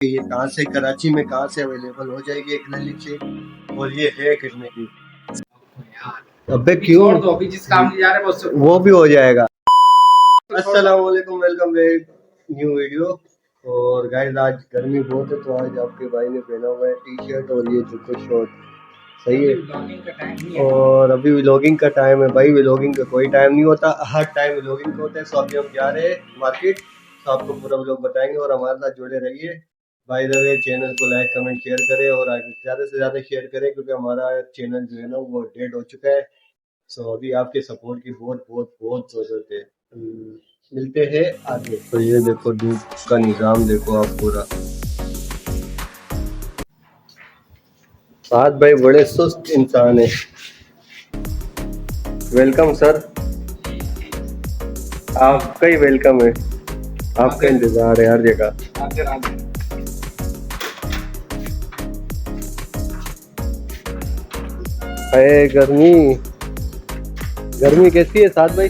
ये कहाँ से कराची में कहाँ से अवेलेबल हो जाएगी एक्रेलिक शीट और ये है कितने की। अबे क्यों तो अभी जिस काम की जा रहे हैं वो भी हो जाएगा। अस्सलाम वालेकुम, वेलकम बैक न्यू वीडियो। और गाइस आज गर्मी बहुत है तो आज आपके भाई ने पहना हुआ है टी शर्ट और ये जुक्को शॉर्ट, सही है। और अभी व्लॉगिंग का टाइम है भाई, व्लॉगिंग का कोई टाइम नहीं होता, हर टाइम व्लॉगिंग का होता है। सो अभी हम जा रहे हैं मार्केट, तो आपको पूरा व्लॉग बताएंगे और हमारे साथ जुड़े रहिए। बाय द वे चैनल को लाइक कमेंट शेयर करें और आगे ज़्यादा से ज़्यादा शेयर करें क्योंकि हमारा चैनल जो है ना वो डेड हो चुका है। सो अभी आपके सपोर्ट की बहुत बहुत बहुत ज़रूरत है। मिलते हैं आगे। तो ये देखो धूप का निज़ाम देखो आप पूरा। साथ भाई बड़े सुस्त इंसान है। वेलकम सर, आपका ही वेलकम है, आपका इंतजार है हर जगह। अरे गर्मी गर्मी कैसी है साथ भाई?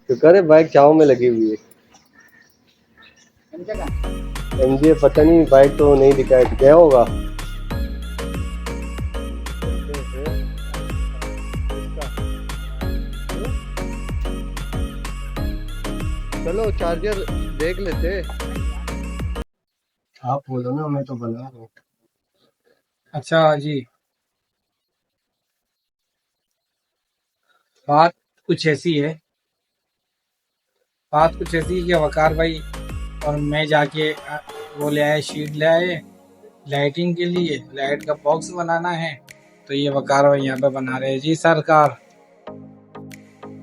तो करे बाइक चाव में लगी हुई है। एमजे पता नहीं, बाइक तो नहीं दिखाया, क्या होगा। चलो चार्जर देख लेते। आप बोलो ना, मैं तो बना रहा हूँ। अच्छा जी, बात कुछ ऐसी है कि वकार भाई और मैं जाके वो ले आए, शीट ले आए लाइटिंग के लिए, लाइट का बॉक्स बनाना है। तो ये वकार भाई यहाँ पे बना रहे हैं। जी सरकार,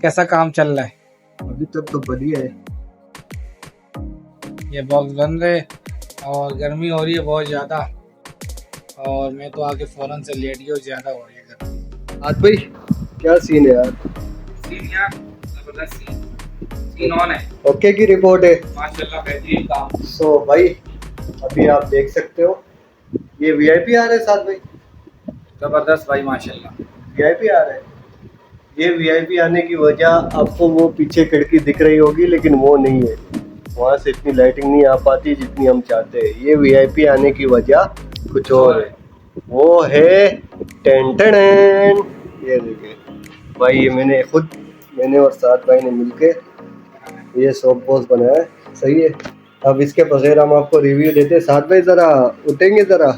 कैसा काम चल रहा है? अभी तक तो बढ़िया है। ये बॉक्स बन रहे और गर्मी हो रही है बहुत ज़्यादा, और मैं तो आके फौरन से लेट गया, ज़्यादा हो रही है गर्मी। आज भाई क्या सीन है यार? सीन यार जबरदस्त सीन ऑन है। ओके की रिपोर्ट है माशाल्लाह, बेहतरीन काम। सो भाई अभी आप देख सकते हो ये वीआईपी आ रहे हैं साथ भाई, जबरदस्त भाई माशाल्लाह। वीआईपी आ रहे हैं। ये वीआईपी आने की वजह आपको वो पीछे खिड़की दिख रही होगी लेकिन वो नहीं है, वहाँ से इतनी लाइटिंग नहीं आ पाती जितनी हम चाहते हैं। ये वीआईपी आने की वजह कुछ और है, वो है टेंटन। ये देखिए भाई, ये मैंने और साथ भाई ने मिलके ये सॉफ्ट बॉक्स बनाया है, सही है। अब इसके बगैर हम आपको रिव्यू देते हैं। साथ भाई जरा उठेंगे, जरा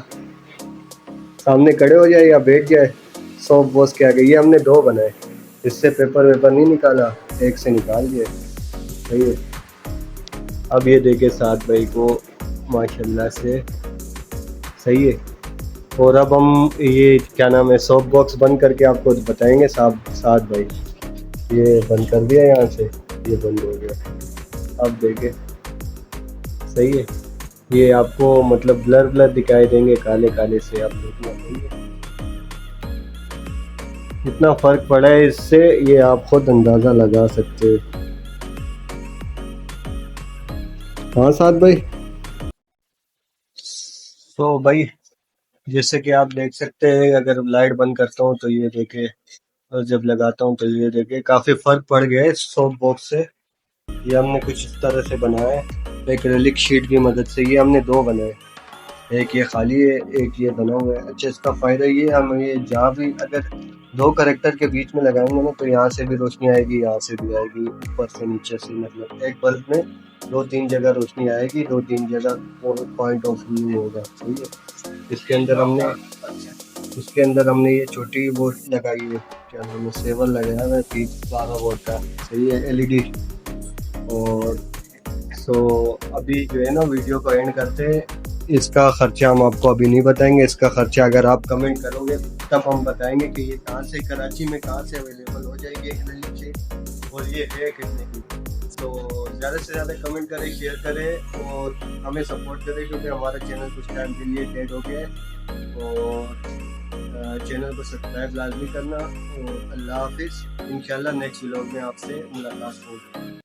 सामने खड़े हो जाए या बैठ जाए सॉफ्ट बॉक्स के आगे। ये हमने दो बनाए, इससे पेपर वेपर नहीं निकाला, एक से निकाल दिए, सही है। अब ये देखे साथ भाई को माशाल्लाह से, सही है। और अब हम ये क्या नाम है सॉफ्ट बॉक्स बंद करके आपको बताएंगे साथ भाई। ये बंद कर दिया यहाँ से, ये बंद हो गया। अब देखे, सही है। ये आपको मतलब ब्लर दिखाई देंगे काले काले से, आप देखना कितना फर्क पड़ा है इससे, ये आप खुद अंदाजा लगा सकते हैं। हाँ साथ भाई। तो भाई जैसे कि आप देख सकते हैं, अगर लाइट बंद करता हूँ तो ये देखे, और जब लगाता हूँ तो ये देखे काफ़ी फ़र्क पड़ गया है सॉफ्ट बॉक्स से। ये हमने कुछ इस तरह से बनाया है एक्रेलिक शीट की मदद से। ये हमने दो बनाए, एक ये खाली है, एक ये बना हुआ है। अच्छा, इसका फ़ायदा ये हम ये जहाँ भी अगर दो करेक्टर के बीच में लगाएंगे ना तो यहाँ से भी रोशनी आएगी, यहाँ से भी आएगी, ऊपर से नीचे से, मतलब एक बल्ब में दो तीन जगह रोशनी आएगी, दो तीन जगह पॉइंट ऑफ व्यू होगा, सही है। इसके अंदर हमने ये छोटी बोर्ड लगाई है, क्या नाम है, सेवर लगाया हुआ है 12 वोल्ट का, सही है, एलईडी। और सो अभी जो है ना वीडियो को एंड करते हैं। इसका खर्चा हम आपको अभी नहीं बताएंगे, इसका खर्चा अगर आप कमेंट करोगे तब हम बताएंगे कि ये कहाँ से कराची में कहाँ से अवेलेबल हो जाएगी एक्रेलिक शीट और ये है कितने की। तो ज़्यादा से ज़्यादा कमेंट करें, शेयर करें और हमें सपोर्ट करें क्योंकि हमारा चैनल कुछ टाइम के लिए डेड हो गया है। और चैनल को सब्सक्राइब लाजमी करना। और अल्लाह हाफिज़, इंशाल्लाह नेक्स्ट व्लॉग में आपसे मुलाकात होगी।